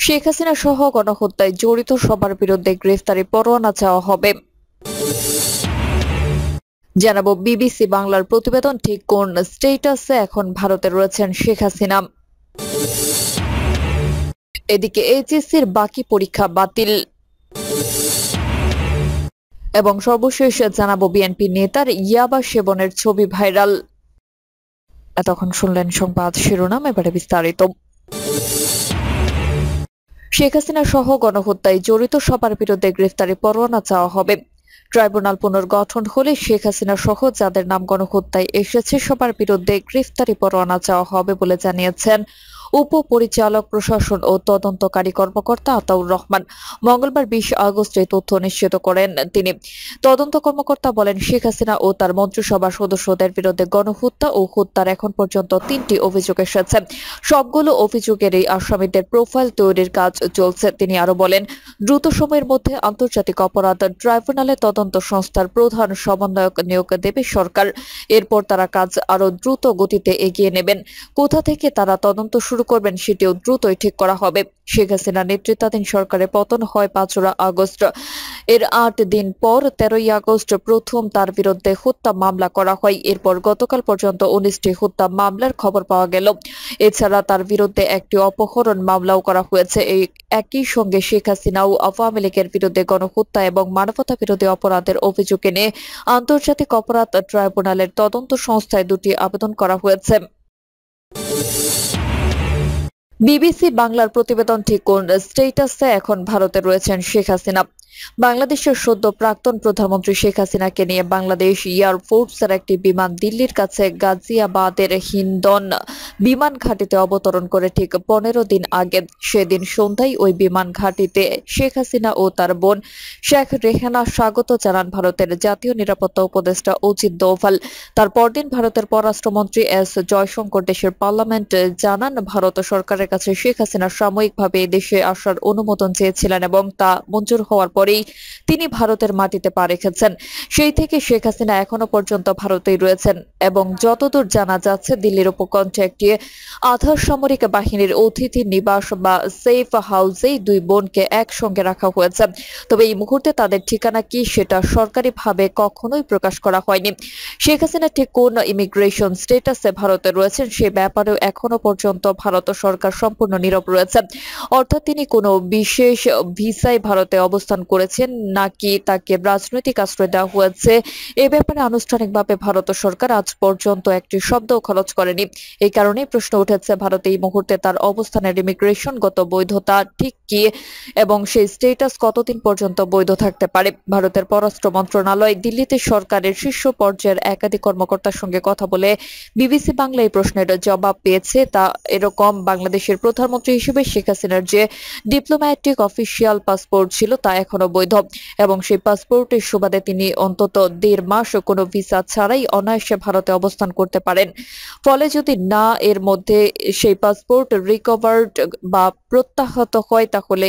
শেখ হাসিনা সহ গণহত্যায় জড়িত সবার বিরুদ্ধে গ্রেফতারি পরোয়ানা চাওয়া হবে। জানাবো বিবিসি বাংলার প্রতিবেদন ঠিক কোন স্টেটাসে এখন ভারতে রয়েছেন শেখ হাসিনা। এদিকে এইচএসসির বাকি পরীক্ষা বাতিল। এবং সর্বশেষ জানাবো বিএনপি নেতার ইয়াবা সেবনের ছবি ভাইরাল। এতক্ষণ শুনলেন সংবাদ শিরোনাম, এবারে বিস্তারিত। শেখ হাসিনা সহ গণহত্যায় জড়িত সবার বিরুদ্ধে গ্রেফতারি পরোয়ানা চাওয়া হবে। ট্রাইব্যুনাল পুনর্গঠন হলে শেখ হাসিনা সহ যাদের নাম গণহত্যায় এসেছে সবার বিরুদ্ধে গ্রেফতারি পরোয়ানা চাওয়া হবে বলে জানিয়েছেন উপপরিচালক প্রশাসন ও তদন্তকারী কর্মকর্তা আতাউর রহমান। মঙ্গলবার 20 আগস্ট এই তথ্য নিশ্চিত করেন তিনি। তদন্ত কর্মকর্তা বলেন, শেখ হাসিনা ও তার মন্ত্রিসভার সদস্যদের বিরুদ্ধে গণহত্যা ও হত্যার এখন পর্যন্ত 3টি অভিযোগ এসেছে। সবগুলো অভিযোগের এই আসামিদের প্রোফাইল তৈরির কাজ চলছে। তিনি আরো বলেন, দ্রুত সময়ের মধ্যে আন্তর্জাতিক অপরাধ ট্রাইব্যুনালে তদন্ত সংস্থার প্রধান সমন্বয়ক নিয়োগ দেবে সরকার। এরপর তারা কাজ আরো দ্রুত গতিতে এগিয়ে নেবেন। কোথা থেকে তারা তদন্ত শুরু করবেন সেটিও দ্রুতই ঠিক করা হবে। শেখ হাসিনা নেতৃত্বাধীন সরকারের পতন হয় 5 আগস্ট। এর 8 দিন পর 13 আগস্ট প্রথম তার বিরুদ্ধে হত্যা মামলা করা হয়। এরপর গতকাল পর্যন্ত 19টি হত্যা মামলার খবর পাওয়া গেল। এছাড়া তার বিরুদ্ধে একটি অপহরণ মামলাও করা হয়েছে। এই একই সঙ্গে শেখ হাসিনা ও আওয়ামী লীগের বিরুদ্ধে গণহত্যা এবং মানবতা বিরোধী অপরাধের অভিযোগ এনে আন্তর্জাতিক অপরাধ ট্রাইব্যুনালের তদন্ত সংস্থায় 2টি আবেদন করা হয়েছে। বিবিসি বাংলার প্রতিবেদন ঠিক কোন স্টেটাসে এখন ভারতে রয়েছেন শেখ হাসিনা। বাংলাদেশের সদ্য প্রাক্তন প্রধানমন্ত্রী শেখ হাসিনাকে নিয়ে বাংলাদেশ এয়ারফোর্সের একটি বিমান দিল্লির কাছে গাজিয়াবাদের হিন্দন বিমান ঘাঁটিতে অবতরণ করে ঠিক 15 দিন আগে। সেদিন সন্ধ্যায় ওই বিমান ঘাঁটিতে শেখ হাসিনা ও তার বোন শেখ রেহানা স্বাগত জানান ভারতের জাতীয় নিরাপত্তা উপদেষ্টা অজিত দোভাল। তার পরদিন ভারতের পররাষ্ট্রমন্ত্রী এস জয়শঙ্কর দেশের পার্লামেন্টে জানান, ভারত সরকারের কাছে শেখ হাসিনা সাময়িকভাবে দেশে আসার অনুমোদন চেয়েছিলেন এবং তা মঞ্জুর হওয়ার পরেই তিনি ভারতের মাটিতে পা রেখেছেন। সেই থেকে শেখ হাসিনা এখনো পর্যন্ত ভারতেই রয়েছেন এবং যতদূর জানা যাচ্ছে দিল্লির উপকণ্ঠে একটি আধা সামরিক বাহিনীর অতিথি নিবাস বা সেফ হাউসেই 2 বোনকে একসঙ্গে রাখা হয়েছে। তবে এই মুহূর্তে তাদের ঠিকানা কি সেটা সরকারিভাবে কখনোই প্রকাশ করা হয়নি। শেখ হাসিনা ঠিক কোন ইমিগ্রেশন স্ট্যাটাসে ভারতে রয়েছেন সে ব্যাপারেও এখনো পর্যন্ত ভারত সরকার সম্পূর্ণ নীরব রয়েছে। অর্থাৎ তিনি কোনো বিশেষ ভিসায় ভারতে অবস্থান করেছেন নাকি তাকে রাজনৈতিক আশ্রয় দেওয়া হয়েছে, এ ব্যাপারে আনুষ্ঠানিকভাবে ভারত সরকার আজ পর্যন্ত একটি শব্দ খরচ করেনি। এই কারণেই প্রশ্ন উঠেছে, ভারতে এই মুহূর্তে তার অবস্থানের ইমিগ্রেশনগত বৈধতা ঠিক কি এবং সেই স্ট্যাটাস কতদিন পর্যন্ত বৈধ থাকতে পারে। ভারতের পররাষ্ট্র মন্ত্রণালয় দিল্লিতে সরকারের শীর্ষ পর্যায়ের একাধিক কর্মকর্তার সঙ্গে কথা বলে বিবিসি বাংলা এই প্রশ্নের জবাব পেয়েছে। তা এরকম, বাংলাদেশের প্রধানমন্ত্রী হিসেবে শেখ হাসিনার যে ডিপ্লোম্যাটিক অফিসিয়াল পাসপোর্ট ছিল তা এখনো বৈধ এবং সেই পাসপোর্টের সুবাদে তিনি অন্তত 1.5 মাস কোনো ভিসা ছাড়াই অনায়াসে ভারতে অবস্থান করতে পারেন। ফলে যদি না এর মধ্যে সেই পাসপোর্ট রিকভার্ড বা প্রত্যাহত হয় তাহলে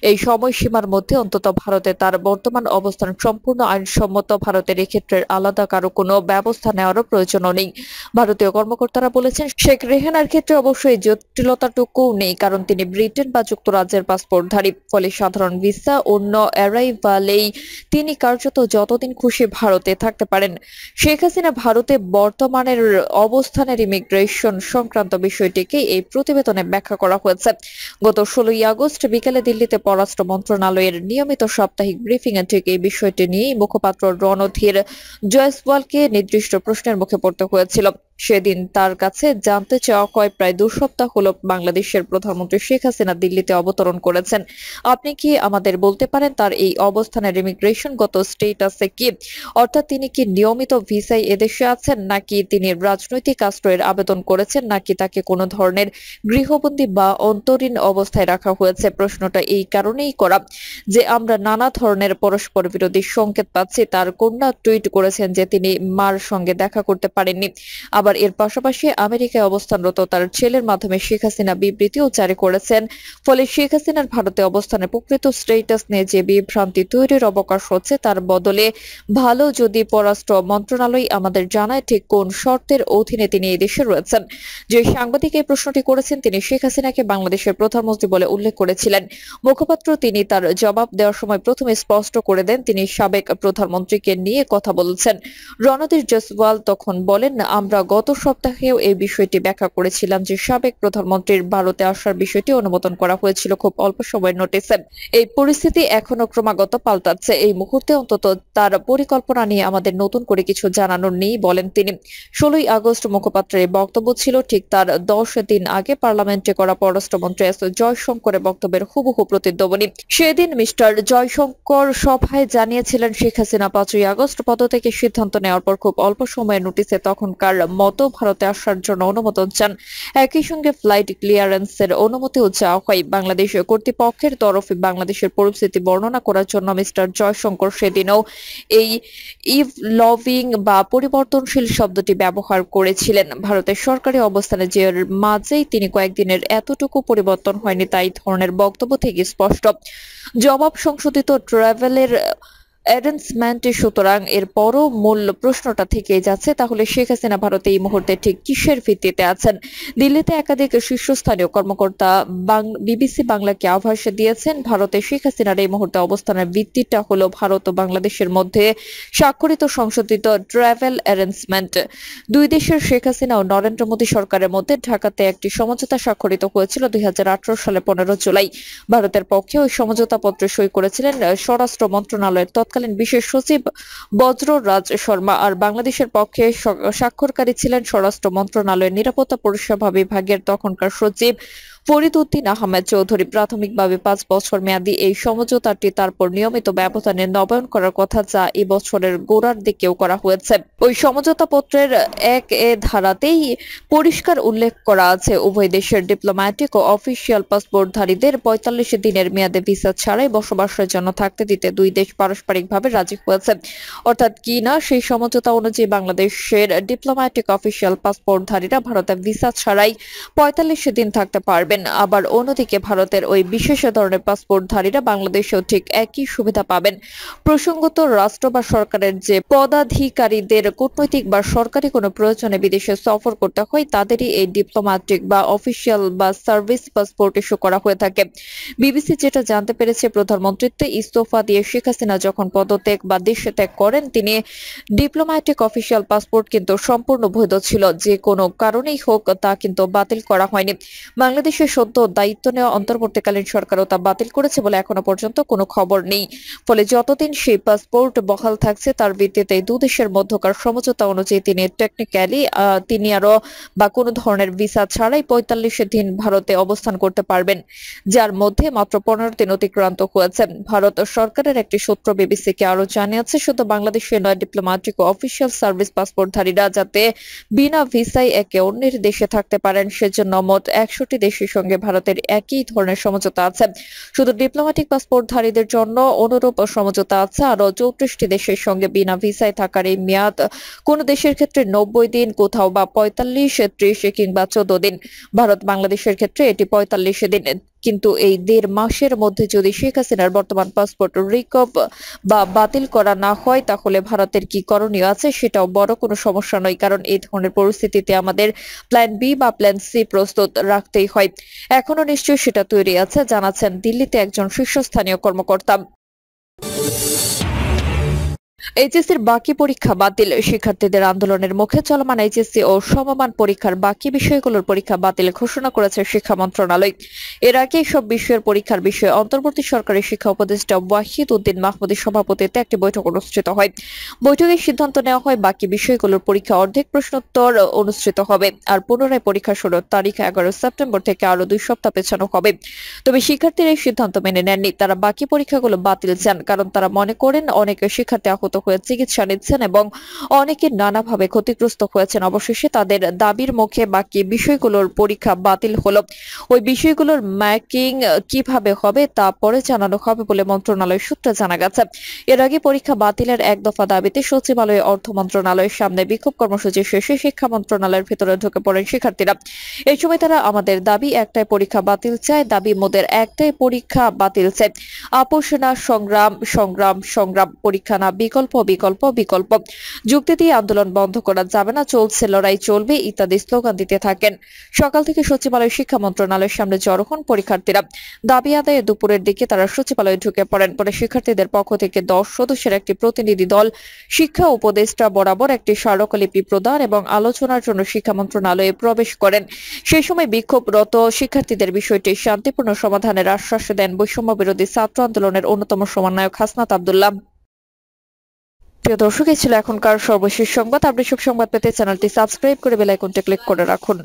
এই সময়সীমার মধ্যে অন্তত ভারতে তার বর্তমান অবস্থান সম্পূর্ণ আইনসম্মত। ভারতের এক্ষেত্রে আলাদা কারো কোনো ব্যবস্থা নেওয়ারও প্রয়োজনও নেই। ভারতীয় কর্মকর্তারা বলেছেন, শেখ রেহানার ক্ষেত্রে অবশ্যই জটিলতাটুকুও নেই, কারণ তিনি ব্রিটেন বা যুক্তরাজ্যের পাসপোর্টধারী। ফলে সাধারণ ভিসা অন্য অ্যারাইভালেই তিনি কার্যত যতদিন খুশি ভারতে থাকতে পারেন। শেখ হাসিনা ভারতে বর্তমানের অবস্থানের ইমিগ্রেশন সংক্রান্ত বিষয়টিকে এই প্রতিবেদনে ব্যাখ্যা করা হয়েছে। গত 16 আগস্ট বিকেলে দিল্লিতে পররাষ্ট্র মন্ত্রণালয়ের নিয়মিত সাপ্তাহিক ব্রিফিং এ ঠিক এই বিষয়টি নিয়ে মুখপাত্র রণধীর জয়সওয়ালকে নির্দিষ্ট প্রশ্নের মুখে পড়তে হয়েছিল। সেদিন তার কাছে জানতে চাওয়া হয়, প্রায় 2 সপ্তাহ হলো বাংলাদেশের প্রধানমন্ত্রী শেখ হাসিনা দিল্লিতে অবতরণ করেছেন। আপনি কি আমাদের বলতে পারেন তার এই অবস্থানের ইমিগ্রেশনগত স্ট্যাটাসে কি? অর্থাৎ তিনি কি নিয়মিত ভিসায় এদেশে আছেন, নাকি তিনি রাজনৈতিক আশ্রয়ের আবেদন করেছেন, নাকি তাকে কোনো ধরনের গৃহবন্দী বা অন্তরীণ অবস্থায় রাখা হয়েছে? প্রশ্নটা এই কারণেই করা যে আমরা নানা ধরনের পরস্পর বিরোধী সংকেত পাচ্ছি। তার কন্যা টুইট করেছেন যে তিনি মার সঙ্গে দেখা করতে পারেননি। আবার এর পাশাপাশি আমেরিকায় অবস্থানরত তার ছেলের মাধ্যমে শেখ হাসিনা বিবৃতিও জারি করেছেন। ফলে শেখ হাসিনার ভারতে অবস্থানের প্রকৃত স্ট্যাটাস নিয়ে যে বিভ্রান্তি তৈরির অবকাশ হচ্ছে, তার বদলে ভালো যদি পররাষ্ট্র মন্ত্রণালয় আমাদের জানায় ঠিক কোন শর্তের অধীনে তিনি এই দেশে রয়েছেন। যে সাংবাদিক এই প্রশ্নটি করেছেন তিনি শেখ হাসিনাকে বাংলাদেশের প্রধানমন্ত্রী বলে উল্লেখ করেছিলেন। মুখপাত্র তিনি তার জবাব দেওয়ার সময় প্রথমে স্পষ্ট করে দেন তিনি সাবেক প্রধানমন্ত্রীকে নিয়ে কথা বলছেন। রণধীর জয়সওয়াল তখন বলেন, আমরা গত সপ্তাহেও এই বিষয়টি ব্যাখ্যা করেছিলাম যে সাবেক প্রধানমন্ত্রীর ভারতে আসার বিষয়টি অনুমোদন করা হয়েছিল খুব অল্প সময়ের নোটিসে। এই পরিস্থিতি এখনো ক্রমাগত পাল্টাচ্ছে। এই মুহূর্তে অন্তত তার পরিকল্পনা নিয়ে আমাদের নতুন করে কিছু জানানোর নেই বলেন তিনি। 16 আগস্ট মুখপাত্রের এই বক্তব্য ছিল ঠিক তার 10 দিন আগে পার্লামেন্টে করা পররাষ্ট্রমন্ত্রী এস জয়শঙ্করের বক্তব্যের হুবহু প্রতিধ্বনি। সেদিন মিস্টার জয়শঙ্কর সভায় জানিয়েছিলেন শেখ হাসিনা 5 আগস্ট পদত্যাগের সিদ্ধান্ত নেওয়ার পর খুব অল্প সময়ের নোটিসে তখনকার মতো ভারতে আসার জন্য অনুমোদন চান। একই সঙ্গে ফ্লাইট ক্লিয়ারেন্সের অনুমতিও চাওয়া হয়। বাংলাদেশ কর্তৃপক্ষের তরফে বাংলাদেশের পরিস্থিতি বর্ণনা করার জন্য মিস্টার জয়শঙ্কর সেদিনও এই ইভলভিং বা পরিবর্তনশীল শব্দটি ব্যবহার করেছিলেন। ভারতের সরকারি অবস্থানের যে মাঝেই তিনি কয়েকদিনের এতটুকু পরিবর্তন হয়নি তাই ধরনের বক্তব্য থেকে স্পষ্ট। জবাব সংশোধিত ট্রাভেলের অ্যারেঞ্জমেন্ট, সুতরাং এরপরও মূল প্রশ্নটা থেকেই যাচ্ছে, তাহলে শেখ হাসিনা ভারতে এই মুহূর্তে ঠিক কিসের ভিত্তিতে আছেন? দিল্লিতে একাধিক শীর্ষস্থানীয় কর্মকর্তা বিবিসি বাংলাকে আভাস দিয়েছেন ভারতে শেখ হাসিনার এই মুহূর্তে অবস্থানের ভিত্তিটা হলো ভারত ও বাংলাদেশের মধ্যে স্বাক্ষরিত সংশোধিত ট্রাভেল অ্যারেঞ্জমেন্ট। দুই দেশের শেখ হাসিনা ও নরেন্দ্র মোদী সরকারের মধ্যে ঢাকাতে একটি সমঝোতা স্বাক্ষরিত হয়েছিল 2018 সালে 15 জুলাই। ভারতের পক্ষে ওই সমঝোতা পত্রে সই করেছিলেন স্বরাষ্ট্র মন্ত্রণালয়ের তৎকালীন বিশেষ সচিব বজ্ররাজ শর্মা, আর বাংলাদেশের পক্ষে স্বাক্ষরকারী ছিলেন স্বরাষ্ট্র মন্ত্রণালয়ের নিরাপত্তা পরিষেবা বিভাগের তখনকার সচিব ফরিদ উদ্দিন আহমেদ চৌধুরী। প্রাথমিকভাবে 5 বছর মেয়াদী এই সমঝোতাটি তারপর নিয়মিত ব্যবধানে নবায়ন করার কথা, যা এই বছরের গোড়ার দিকেও করা হয়েছে। ওই সমঝোতা পত্রের 1 ধারাতেই পরিষ্কার উল্লেখ করা আছে উভয় দেশের ডিপ্লোম্যাটিক ও অফিসিয়াল পাসপোর্টধারীদের 45 দিনের মেয়াদে ভিসা ছাড়াই বসবাসের জন্য থাকতে দিতে দুই দেশ পারস্পরিকভাবে রাজি হয়েছে। অর্থাৎ কি না, সেই সমঝোতা অনুযায়ী বাংলাদেশের ডিপ্লোম্যাটিক অফিসিয়াল পাসপোর্টধারীরা ভারতে ভিসা ছাড়াই 45 দিন থাকতে পারবেন। আবার অন্যদিকে ভারতের ওই বিশেষ ধরনের পাসপোর্টধারীরা বাংলাদেশেও ঠিক একই সুবিধা পাবেন। প্রসঙ্গত রাষ্ট্র বা সরকারের যে পদাধিকারীদের কূটনৈতিক বা সরকারি কোনো প্রয়োজনে বিদেশে সফর করতে হয় তাদেরই এই ডিপ্লোম্যাটিক বা অফিসিয়াল বা সার্ভিস পাসপোর্ট ইস্যু করা হয়ে থাকে। বিবিসি যেটা জানতে পেরেছে, প্রধানমন্ত্রীত্বে ইস্তফা দিয়ে শেখ হাসিনা যখন পদত্যাগ বা দেশ ত্যাগ করেন তিনি ডিপ্লোম্যাটিক অফিসিয়াল পাসপোর্ট কিন্তু সম্পূর্ণ বৈধ ছিল, যে কোনো কারণেই হোক তা কিন্তু বাতিল করা হয়নি। বাংলাদেশের সদ্য দায়িত্ব নেওয়া অন্তর্বর্তীকালীন সরকারও তা বাতিল করেছে বলে এখনো পর্যন্ত কোনো খবর নেই। ফলে যতদিন সেই পাসপোর্ট বহাল থাকছে তার ভিত্তিতে দুদেশের মধ্যকার সমঝোতা অনুযায়ী তিনি টেকনিক্যালি তিনি আরো বা কোনো ধরনের ভিসা ছাড়াই 45 দিন ভারতে অবস্থান করতে পারবেন, যার মধ্যে মাত্র 15 দিন অতিক্রান্ত হয়েছে। ভারত সরকারের একটি সূত্র বিবিসিকে আরো জানিয়েছে শুধু বাংলাদেশের নয়, ডিপ্লোম্যাটিক ও অফিসিয়াল সার্ভিস পাসপোর্টধারীরা যাতে বিনা ভিসায় একে অন্যের দেশে থাকতে পারেন সেজন্য মোট 100টি দেশের সঙ্গে ভারতের একই ধরনের সমঝোতা আছে। শুধু ডিপ্লোম্যাটিক পাসপোর্টধারীদের জন্য অনুরূপ সমঝোতা আছে আরো 34টি দেশের সঙ্গে বিনা ভিসায় থাকার এই মেয়াদ কোন দেশের ক্ষেত্রে 90 দিন, কোথাও বা 45, 30 কিংবা 14 দিন। ভারত বাংলাদেশের ক্ষেত্রে এটি 45 দিন। কিন্তু এই 1.5 মাসের মধ্যে যদি শেখ হাসিনার বর্তমান পাসপোর্ট রিকভ বা বাতিল করা না হয় তাহলে ভারতের কি করণীয় আছে সেটাও বড় কোনো সমস্যা নয়, কারণ এই ধরনের পরিস্থিতিতে আমাদের প্ল্যান বি বা প্ল্যান সি প্রস্তুত রাখতেই হয়। এখনো নিশ্চয়ই সেটা তৈরি আছে, জানাচ্ছেন দিল্লিতে একজন শীর্ষস্থানীয় কর্মকর্তা। এইচএসসির বাকি পরীক্ষা বাতিল, শিক্ষার্থীদের আন্দোলনের মুখে চলমান এইচএসসি ও সমমান পরীক্ষার বাকি বিষয়গুলোর পরীক্ষা বাতিল ঘোষণা করেছে শিক্ষা মন্ত্রণালয়। এর আগে সব বিষয়ের পরীক্ষার বিষয়ে অন্তর্বর্তী সরকারের শিক্ষা উপদেষ্টা ওয়াহিদ উদ্দিন মাহমুদের সভাপতিত্বে একটি বৈঠক অনুষ্ঠিত হয়। বৈঠকে সিদ্ধান্ত নেওয়া হয় বাকি বিষয়গুলোর পরীক্ষা অর্ধেক প্রশ্নোত্তর অনুষ্ঠিত হবে, আর পুনরায় পরীক্ষা শুরুর তারিখ 11 সেপ্টেম্বর থেকে আরো 2 সপ্তাহ পেছানো হবে। তবে শিক্ষার্থীরা এই সিদ্ধান্ত মেনে নেননি, তারা বাকি পরীক্ষাগুলো বাতিল চান, কারণ তারা মনে করেন অনেক শিক্ষার্থী আহত হয়ে চিকিৎসা নিচ্ছেন এবং অনেকে নানাভাবে ক্ষতিগ্রস্ত হয়েছেন। অবশেষে তাদের দাবির মুখে বাকি বিষয়গুলোর পরীক্ষা বাতিল হলো। ওই বিষয়গুলোর ম্যাকিং কিভাবে হবে তা পরে জানানো হবে বলে মন্ত্রণালয় সূত্রে জানা গেছে। এর আগে পরীক্ষা বাতিলের এক দফা দাবিতে সচিবালয়ে অর্থ মন্ত্রণালয়ের সামনে বিক্ষোভ কর্মসূচি শেষে শিক্ষা মন্ত্রণালয়ের ভেতরে ঢুকে পড়েন শিক্ষার্থীরা। এই সময় তারা আমাদের দাবি একটাই, পরীক্ষা বাতিল চায়। দাবি মোদের একটাই, পরীক্ষা বাতিল চায়। আপোষ না, সংগ্রাম সংগ্রাম সংগ্রাম, পরীক্ষা না, বিকল্প বিকল্প বিকল্প। যুক্তি দিয়ে আন্দোলন বন্ধ করা যাবে না, চলছে লড়াই চলবে ইত্যাদি স্লোগান দিতে থাকেন। সকাল থেকে সচিবালয় শিক্ষা মন্ত্রণালয়ের সামনে জড়ো হন পরীক্ষার্থীরা। দাবি আদায়ে দুপুরের দিকে তারা সচিবালয়ে ঢুকে পড়েন। পরে শিক্ষার্থীদের পক্ষ থেকে 10 সদস্যের একটি প্রতিনিধি দল শিক্ষা উপদেষ্টা বরাবর একটি স্মারকলিপি প্রদান এবং আলোচনার জন্য শিক্ষা মন্ত্রণালয়ে প্রবেশ করেন। সেই সময় বিক্ষোভরত শিক্ষার্থীদের বিষয়টি শান্তিপূর্ণ সমাধানের আশ্বাস দেন বৈষম্য বিরোধী ছাত্র আন্দোলনের অন্যতম সমন্বয়ক হাসনাত আব্দুল্লাহ। প্রিয় দর্শক, এই ছিল এখনকার সর্বশেষ সংবাদ। আপনি সব সংবাদ পেতে চ্যানেলটি সাবস্ক্রাইব করে বেল আইকনটি ক্লিক করে রাখুন।